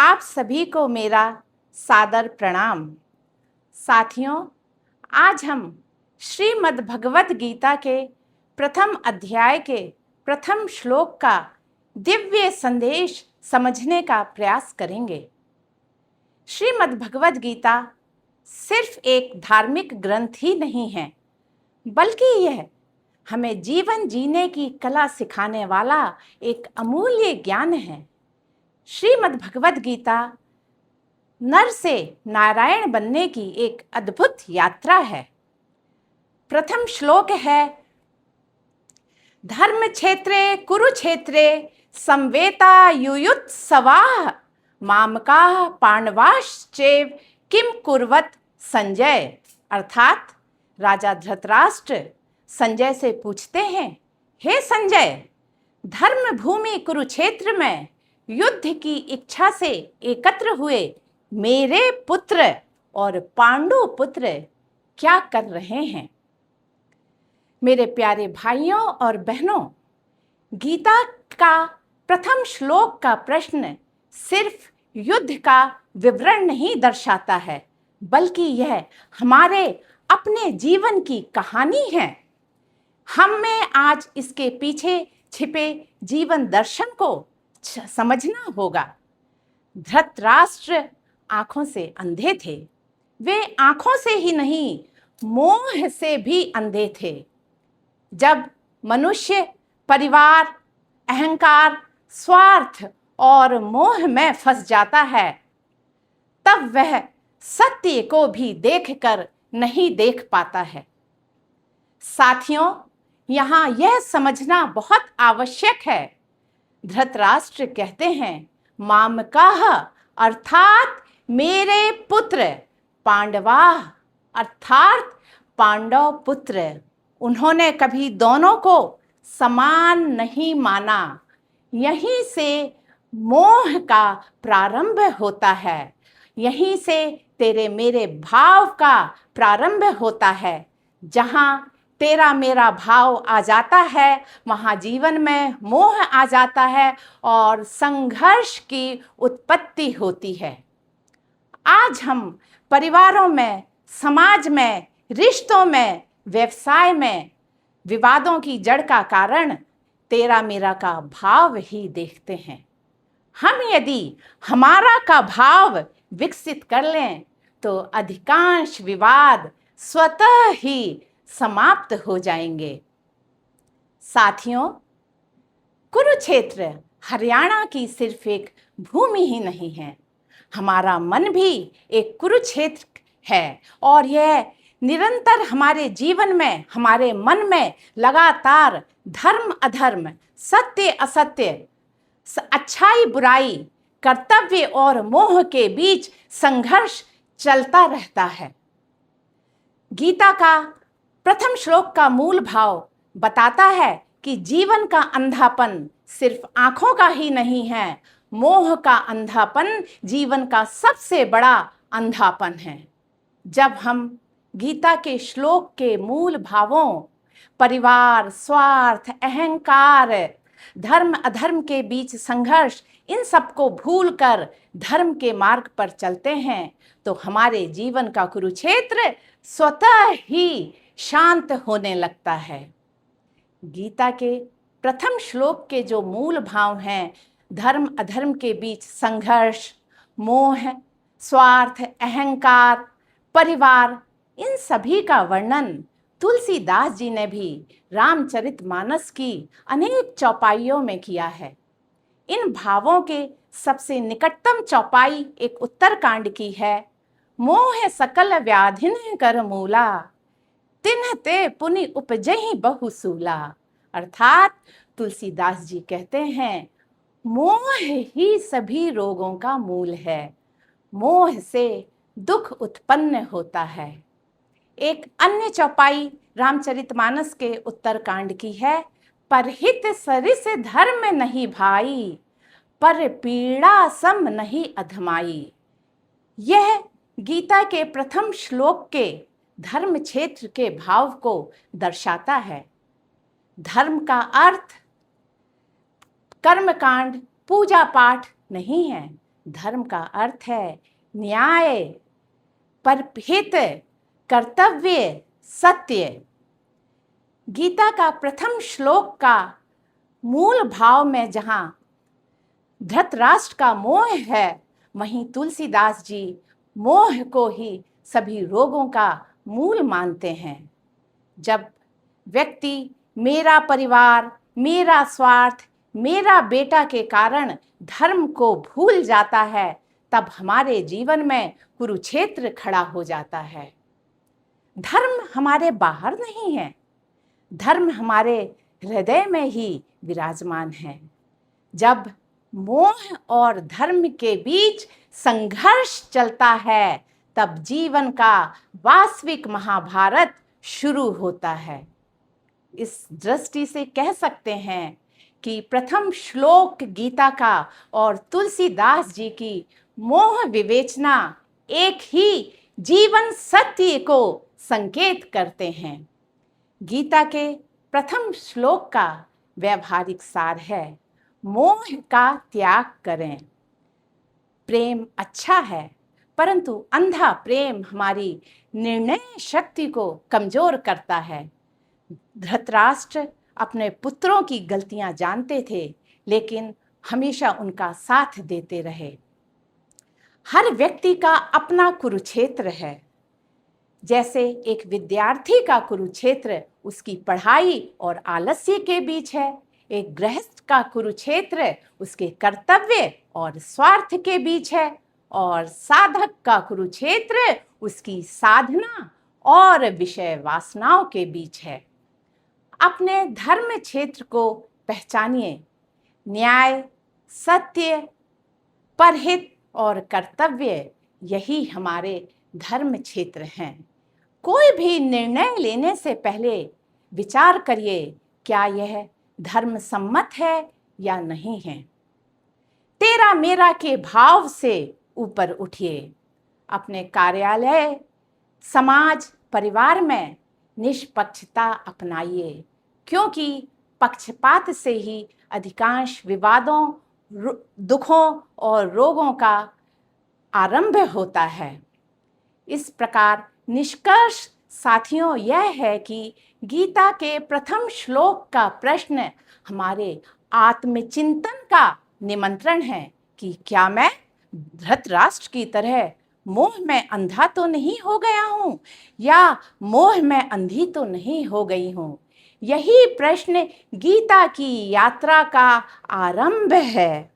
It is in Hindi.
आप सभी को मेरा सादर प्रणाम। साथियों, आज हम श्रीमद् भगवत गीता के प्रथम अध्याय के प्रथम श्लोक का दिव्य संदेश समझने का प्रयास करेंगे। श्रीमद् भगवत गीता सिर्फ एक धार्मिक ग्रंथ ही नहीं है, बल्कि यह हमें जीवन जीने की कला सिखाने वाला एक अमूल्य ज्ञान है। श्रीमद् भगवत गीता नर से नारायण बनने की एक अद्भुत यात्रा है। प्रथम श्लोक है, धर्म क्षेत्रे कुरुक्षेत्रे संवेता युयुत्सवाः मामकाः पांडवाश्चैव किम कुर्वत संजय। अर्थात राजा धृतराष्ट्र संजय से पूछते हैं, हे संजय, धर्म भूमि कुरुक्षेत्र में युद्ध की इच्छा से एकत्र हुए मेरे पुत्र और पांडु पुत्र क्या कर रहे हैं। मेरे प्यारे भाइयों और बहनों, गीता का प्रथम श्लोक का प्रश्न सिर्फ युद्ध का विवरण नहीं दर्शाता है, बल्कि यह हमारे अपने जीवन की कहानी है। हमें आज इसके पीछे छिपे जीवन दर्शन को समझना होगा। धृतराष्ट्र आंखों से अंधे थे। वे आंखों से ही नहीं, मोह से भी अंधे थे। जब मनुष्य परिवार, अहंकार, स्वार्थ और मोह में फंस जाता है, तब वह सत्य को भी देखकर नहीं देख पाता है। साथियों, यहाँ यह समझना बहुत आवश्यक है। धृतराष्ट्र कहते हैं, मामकाः अर्थात मेरे पुत्र, पांडवाः अर्थात पांडव पुत्र। उन्होंने कभी दोनों को समान नहीं माना। यहीं से मोह का प्रारंभ होता है। यहीं से तेरे मेरे भाव का प्रारंभ होता है। जहाँ तेरा मेरा भाव आ जाता है, वहाँ जीवन में मोह आ जाता है और संघर्ष की उत्पत्ति होती है। आज हम परिवारों में, समाज में, रिश्तों में, व्यवसाय में विवादों की जड़ का कारण तेरा मेरा का भाव ही देखते हैं। हम यदि हमारा का भाव विकसित कर लें तो अधिकांश विवाद स्वतः ही समाप्त हो जाएंगे। साथियों, कुरुक्षेत्र हरियाणा की सिर्फ एक भूमि ही नहीं है, हमारा मन भी एक कुरुक्षेत्र है और यह निरंतर हमारे जीवन में, हमारे मन में लगातार धर्म अधर्म, सत्य असत्य, अच्छाई बुराई, कर्तव्य और मोह के बीच संघर्ष चलता रहता है। गीता का प्रथम श्लोक का मूल भाव बताता है कि जीवन का अंधापन सिर्फ आंखों का ही नहीं है, मोह का अंधापन जीवन का सबसे बड़ा अंधापन है। जब हम गीता के श्लोक के मूल भावों, परिवार, स्वार्थ, अहंकार, धर्म अधर्म के बीच संघर्ष, इन सबको भूलकर धर्म के मार्ग पर चलते हैं तो हमारे जीवन का कुरुक्षेत्र स्वतः ही शांत होने लगता है। गीता के प्रथम श्लोक के जो मूल भाव हैं, धर्म अधर्म के बीच संघर्ष, मोह, स्वार्थ, अहंकार, परिवार, इन सभी का वर्णन तुलसीदास जी ने भी रामचरितमानस की अनेक चौपाइयों में किया है। इन भावों के सबसे निकटतम चौपाई एक उत्तरकांड की है, मोह सकल व्याधिन कर मूला, तिन्ह ते पुनि उपजहि बहुसूला। अर्थात तुलसीदास जी कहते हैं, मोह ही सभी रोगों का मूल है। मोह से दुख उत्पन्न होता है। एक अन्य चौपाई रामचरितमानस के उत्तरकांड की है, परहित सरिस धर्म नहीं भाई, पर पीड़ा सम नहीं अधमाई। यह गीता के प्रथम श्लोक के धर्म क्षेत्र के भाव को दर्शाता है। धर्म का अर्थ कर्मकांड, पूजा पाठ नहीं है। धर्म का अर्थ है न्याय, परहित, कर्तव्य, सत्य। गीता का प्रथम श्लोक का मूल भाव में जहां धृतराष्ट्र का मोह है, वहीं तुलसीदास जी मोह को ही सभी रोगों का मूल मानते हैं। जब व्यक्ति मेरा परिवार, मेरा स्वार्थ, मेरा बेटा के कारण धर्म को भूल जाता है, तब हमारे जीवन में कुरुक्षेत्र खड़ा हो जाता है। धर्म हमारे बाहर नहीं है, धर्म हमारे हृदय में ही विराजमान है। जब मोह और धर्म के बीच संघर्ष चलता है, तब जीवन का वास्तविक महाभारत शुरू होता है। इस दृष्टि से कह सकते हैं कि प्रथम श्लोक गीता का और तुलसीदास जी की मोह विवेचना एक ही जीवन सत्य को संकेत करते हैं। गीता के प्रथम श्लोक का व्यवहारिक सार है, मोह का त्याग करें। प्रेम अच्छा है, परंतु अंधा प्रेम हमारी निर्णय शक्ति को कमजोर करता है। धृतराष्ट्र अपने पुत्रों की गलतियां जानते थे, लेकिन हमेशा उनका साथ देते रहे। हर व्यक्ति का अपना कुरुक्षेत्र है। जैसे एक विद्यार्थी का कुरुक्षेत्र उसकी पढ़ाई और आलस्य के बीच है, एक गृहस्थ का कुरुक्षेत्र उसके कर्तव्य और स्वार्थ के बीच है, और साधक का कुरुक्षेत्र उसकी साधना और विषय वासनाओं के बीच है। अपने धर्म क्षेत्र को पहचानिए। न्याय, सत्य, परहित और कर्तव्य, यही हमारे धर्म क्षेत्र हैं। कोई भी निर्णय लेने से पहले विचार करिए, क्या यह धर्म सम्मत है या नहीं है। तेरा मेरा के भाव से ऊपर उठिए। अपने कार्यालय, समाज, परिवार में निष्पक्षता अपनाइए, क्योंकि पक्षपात से ही अधिकांश विवादों, दुखों और रोगों का आरंभ होता है। इस प्रकार निष्कर्ष साथियों यह है कि गीता के प्रथम श्लोक का प्रश्न हमारे आत्मचिंतन का निमंत्रण है कि क्या मैं धृतराष्ट्र की तरह मोह में अंधा तो नहीं हो गया हूँ, या मोह में अंधी तो नहीं हो गई हूँ। यही प्रश्न गीता की यात्रा का आरंभ है।